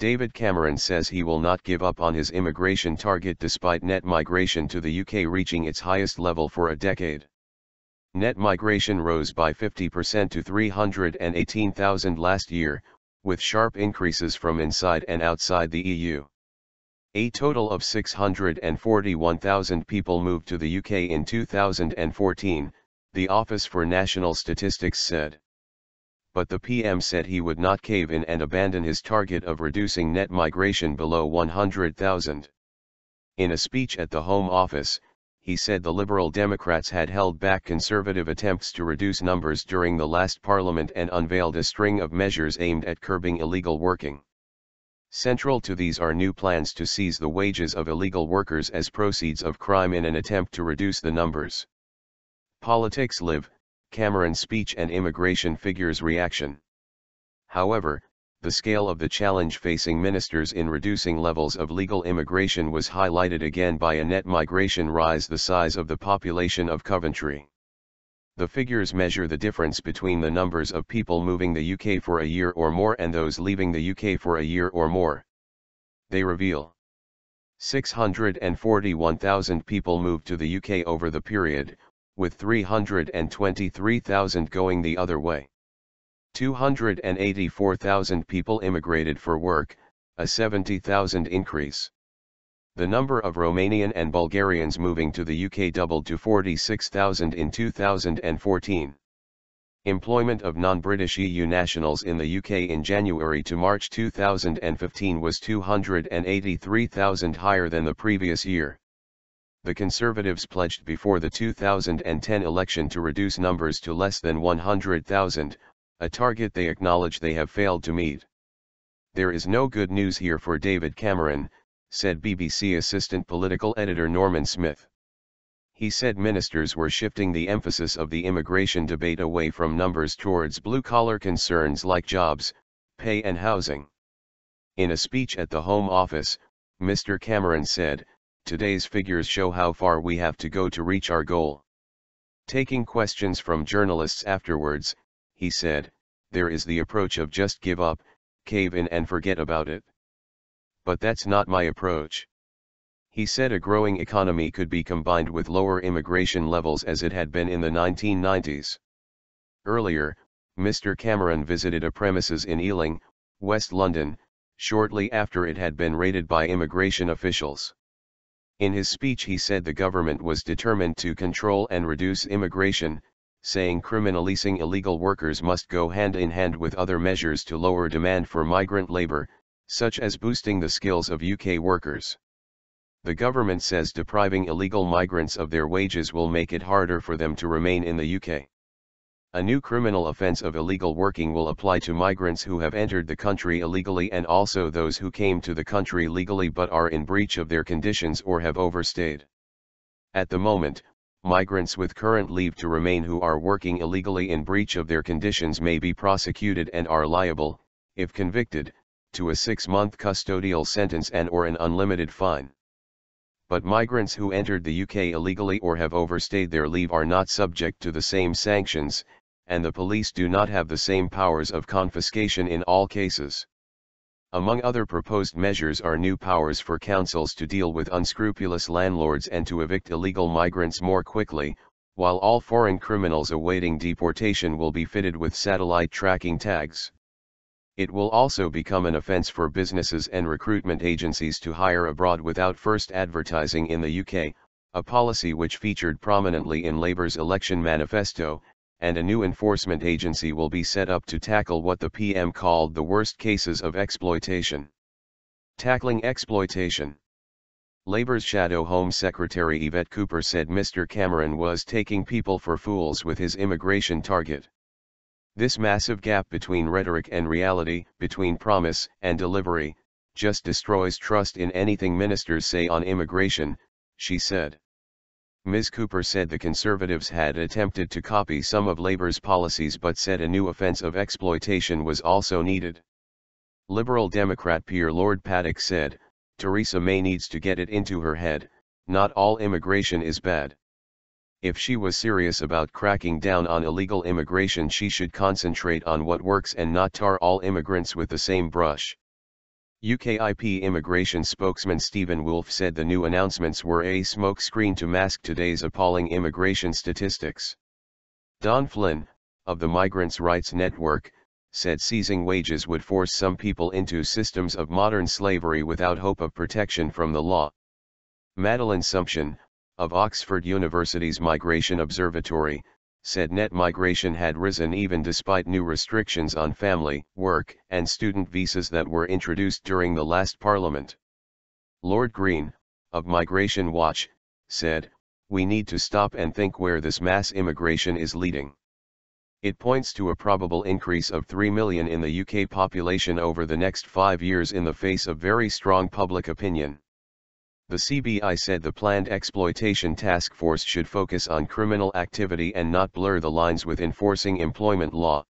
David Cameron says he will not give up on his immigration target despite net migration to the UK reaching its highest level for a decade. Net migration rose by 50% to 318,000 last year, with sharp increases from inside and outside the EU. A total of 641,000 people moved to the UK in 2014, the Office for National Statistics said. But the PM said he would not cave in and abandon his target of reducing net migration below 100,000. In a speech at the Home Office, he said the Liberal Democrats had held back Conservative attempts to reduce numbers during the last Parliament and unveiled a string of measures aimed at curbing illegal working. Central to these are new plans to seize the wages of illegal workers as proceeds of crime in an attempt to reduce the numbers. Politics Live, Cameron's speech and immigration figures reaction. However, the scale of the challenge facing ministers in reducing levels of legal immigration was highlighted again by a net migration rise the size of the population of Coventry. The figures measure the difference between the numbers of people moving the UK for a year or more and those leaving the UK for a year or more. They reveal 641,000 people moved to the UK over the period, with 323,000 going the other way. 284,000 people immigrated for work, a 70,000 increase. The number of Romanian and Bulgarians moving to the UK doubled to 46,000 in 2014. Employment of non-British EU nationals in the UK in January to March 2015 was 283,000 higher than the previous year. The Conservatives pledged before the 2010 election to reduce numbers to less than 100,000, a target they acknowledge they have failed to meet. There is no good news here for David Cameron, said BBC assistant political editor Norman Smith. He said ministers were shifting the emphasis of the immigration debate away from numbers towards blue-collar concerns like jobs, pay and housing. In a speech at the Home Office, Mr. Cameron said, "Today's figures show how far we have to go to reach our goal." Taking questions from journalists afterwards, he said, "There is the approach of just give up, cave in and forget about it. But that's not my approach." He said a growing economy could be combined with lower immigration levels as it had been in the 1990s. Earlier, Mr. Cameron visited a premises in Ealing, West London, shortly after it had been raided by immigration officials. In his speech he said the government was determined to control and reduce immigration, saying criminalizing illegal workers must go hand in hand with other measures to lower demand for migrant labor, such as boosting the skills of UK workers. The government says depriving illegal migrants of their wages will make it harder for them to remain in the UK. A new criminal offence of illegal working will apply to migrants who have entered the country illegally and also those who came to the country legally but are in breach of their conditions or have overstayed. At the moment, migrants with current leave to remain who are working illegally in breach of their conditions may be prosecuted and are liable, if convicted, to a 6-month custodial sentence and/or an unlimited fine. But migrants who entered the UK illegally or have overstayed their leave are not subject to the same sanctions, and the police do not have the same powers of confiscation in all cases. Among other proposed measures are new powers for councils to deal with unscrupulous landlords and to evict illegal migrants more quickly, while all foreign criminals awaiting deportation will be fitted with satellite tracking tags. It will also become an offence for businesses and recruitment agencies to hire abroad without first advertising in the UK, a policy which featured prominently in Labour's election manifesto, and a new enforcement agency will be set up to tackle what the PM called the worst cases of exploitation. Tackling exploitation. Labour's Shadow Home Secretary Yvette Cooper said Mr. Cameron was taking people for fools with his immigration target. This massive gap between rhetoric and reality, between promise and delivery, just destroys trust in anything ministers say on immigration, she said. Ms. Cooper said the Conservatives had attempted to copy some of Labour's policies but said a new offence of exploitation was also needed. Liberal Democrat peer Lord Paddock said, Theresa May needs to get it into her head, not all immigration is bad. If she was serious about cracking down on illegal immigration, she should concentrate on what works and not tar all immigrants with the same brush. UKIP immigration spokesman Stephen Wolfe said the new announcements were a smokescreen to mask today's appalling immigration statistics. Don Flynn, of the Migrants' Rights Network, said seizing wages would force some people into systems of modern slavery without hope of protection from the law. Madeline Sumption, of Oxford University's Migration Observatory, said net migration had risen even despite new restrictions on family, work, and student visas that were introduced during the last parliament. Lord Green, of Migration Watch, said, "We need to stop and think where this mass immigration is leading. It points to a probable increase of 3 million in the UK population over the next 5 years in the face of very strong public opinion." The CBI said the planned exploitation task force should focus on criminal activity and not blur the lines with enforcing employment law.